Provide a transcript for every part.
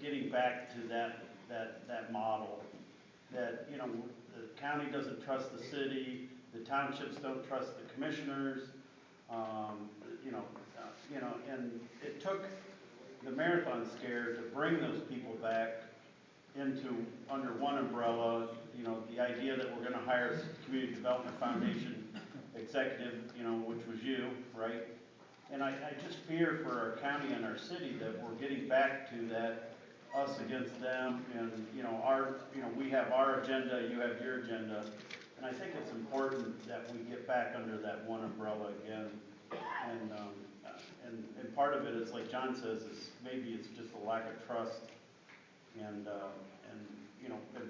getting back to that model. That, you know, the county doesn't trust the city, the townships don't trust the commissioners, and it took the marathon scare to bring those people back into under one umbrella. You know, the idea that we're going to hire a community development foundation executive, you know, which was you, right? And I just fear for our county and our city that we're getting back to that us against them, and we have our agenda, you have your agenda, and I think it's important that we get back under that one umbrella again. And part of it is, like John says, is maybe it's just a lack of trust, and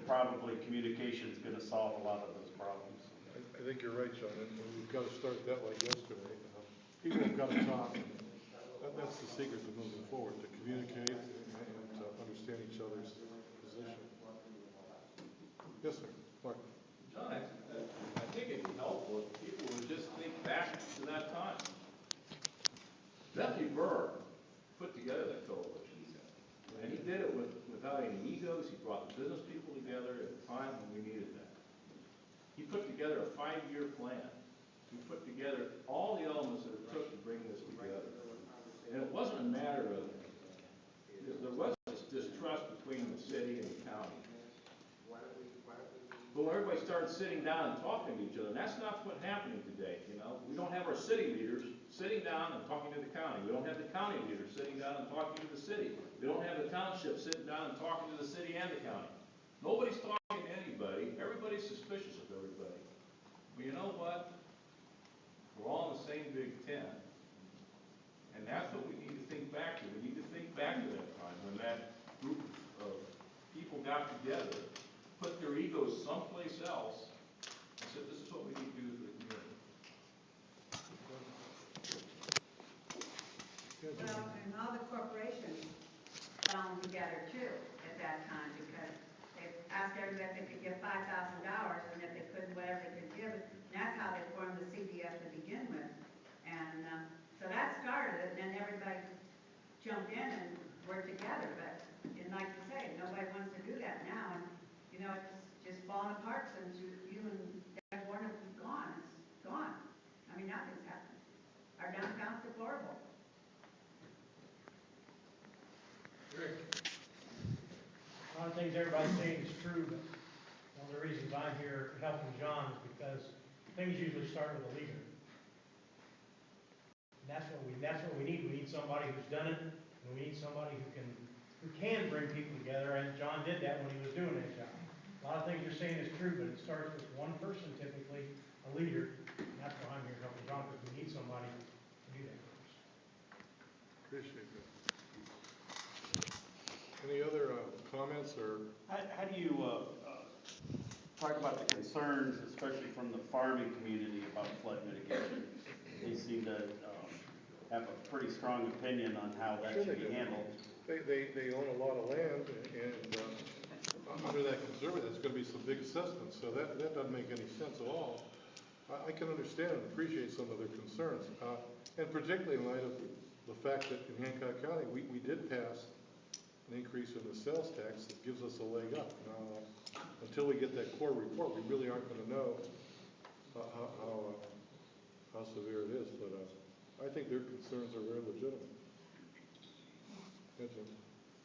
probably communication is going to solve a lot of those problems. I think you're right, John, and we've got to start that like yesterday. People have got to talk. That's the secret to moving forward, to communicate and to understand each other's position. Yes, sir. Mark. John, I think it'd be helpful if people would just think back to that time. Jeffrey Burr put together that coalition, and he did it without any egos. He brought the business people together at a time when we needed that. He put together a 5-year plan. He put together all the elements that it took to bring this together. And it wasn't a matter of, there was this distrust between the city and the county. But when everybody started sitting down and talking to each other, and that's not what's happening today, you know. We don't have our city leaders sitting down and talking to the county. We don't have the county leaders sitting down and talking to the city. We don't have the township sitting down and talking to the city and the county. Nobody's talking to anybody. Everybody's suspicious of everybody. But you know what? We're all in the same big tent. And that's what we need to think back to. We need to think back to that time when that group of people got together, put their egos someplace else, and said, this is what we need to do for the community. Well, and all the corporations bound together too at that time, because they asked everybody if they could give $5,000, and if they couldn't, whatever they could give. And that's how they formed the CDF to begin with. And so that started it, and then everybody jumped in and worked together. But like you say, nobody wants to do that now. And it's just falling apart since you and Dad Warner have gone. It's gone. I mean, nothing's happened. Our downtown's deplorable. Rick. A lot of things everybody's saying is true, but one of the reasons I'm here helping John is because things usually start with a leader. And that's what we need. We need somebody who's done it, and we need somebody who can bring people together. And John did that when he was doing that job. A lot of things you're saying is true, but it starts with one person, typically a leader. And that's why I'm here helping John, because we need somebody to do that for us. Appreciate that. Any other comments or? How do you talk about the concerns, especially from the farming community, about flood mitigation? They seem to have a pretty strong opinion on how that should be handled. They own a lot of land, and under that conservative, there's going to be some big assessments, so that doesn't make any sense at all. I can understand and appreciate some of their concerns, and particularly in light of the fact that in Hancock County, we did pass an increase in the sales tax that gives us a leg up. Now, until we get that core report, we really aren't going to know how severe it is, but I think their concerns are very legitimate.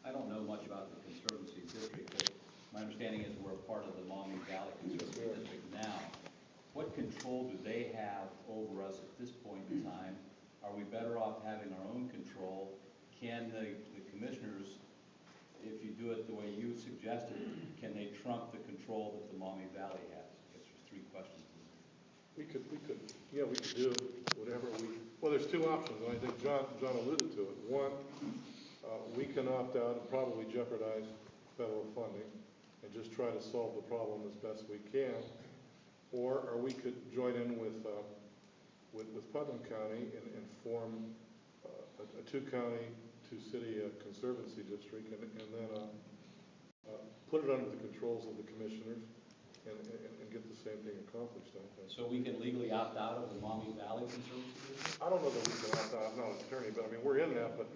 I don't know much about the Conservancy District, but my understanding is we're a part of the Maumee Valley Conservancy District now. What control do they have over us at this point in time? Are we better off having our own control? Can the commissioners, if you do it the way you suggested, can they trump the control that the Maumee Valley has? I guess there's 3 questions. We could do whatever well, there's 2 options, and I think John alluded to it. One, we can opt out and probably jeopardize federal funding and just try to solve the problem as best we can. Or we could join in with Putnam County and form a 2-county, 2-city conservancy district, and then put it under the controls of the commissioners and get the same thing accomplished. I think. So we can legally opt out of the Maumee Valley Conservancy District? I don't know that we can opt out. I'm not an attorney, but I mean we're in that, but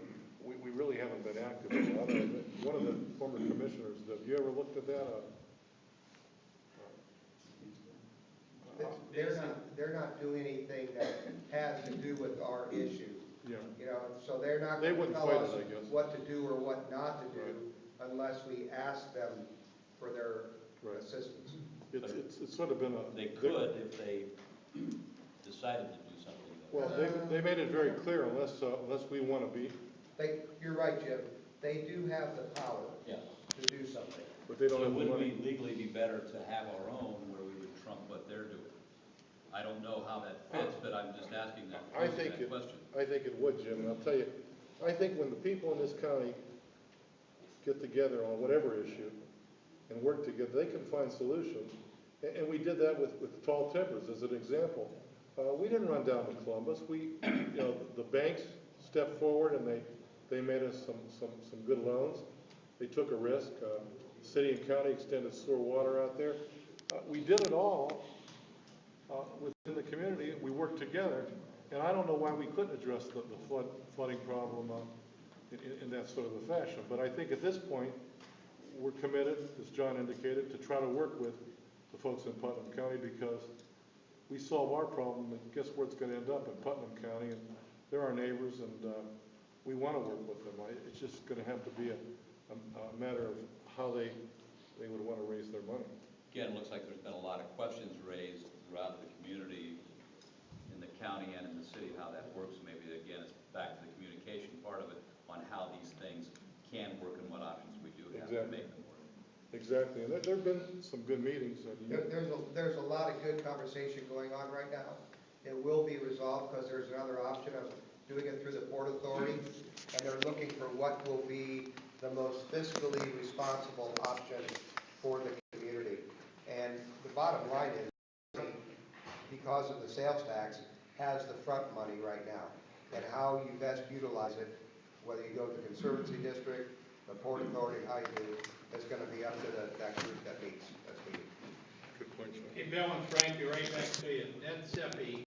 we really haven't been active about it. one of the former commissioners, have you ever looked at that? They're not doing anything that has to do with our issue. Yeah. You know, so they're not They going to wouldn't tell fight us it, I guess. what to do or what not to do Right. unless we ask them for their Right. assistance. It's sort of been a. They could if they decided to do something. Well, they made it very clear, unless we want to be, You're right, Jim. They do have the power Yeah. to do something. but they don't So have the would money. we legally be better to have our own where we would trump what they're doing? I don't know how that fits, but I'm just asking that, I posing think that it, question. I think it would, Jim, and I'll tell you, I think when the people in this county get together on whatever issue and work together, they can find solutions. And we did that with the Tall Timbers as an example. We didn't run down to Columbus. The banks stepped forward and they made us some good loans. They took a risk. City and county extended sewer water out there. We did it all within the community. We worked together, and I don't know why we couldn't address the flooding problem in that sort of a fashion. But I think at this point, we're committed, as John indicated, to try to work with the folks in Putnam County, because we solve our problem, and guess where it's going to end up? In Putnam County, and they're our neighbors, and we want to work with them. It's just going to have to be a matter of how they would want to raise their money. Again, it looks like there's been a lot of questions raised throughout the community, in the county and in the city, how that works. Maybe, again, it's back to the communication part of it, on how these things can work and what options we do have to make them work. Exactly, and there have been some good meetings. There's a lot of good conversation going on right now. It will be resolved because there's another option of doing it through the Port Authority, and they're looking for what will be the most fiscally responsible option for the community. And the bottom line is, because of the sales tax, has the front money right now. And how you best utilize it, whether you go to the Conservancy District, the Port Authority, how you do, is going to be up to that group that meets. That's me. Good point, Sean. Hey, Bill and Frank, be right back to you. Ned Seppi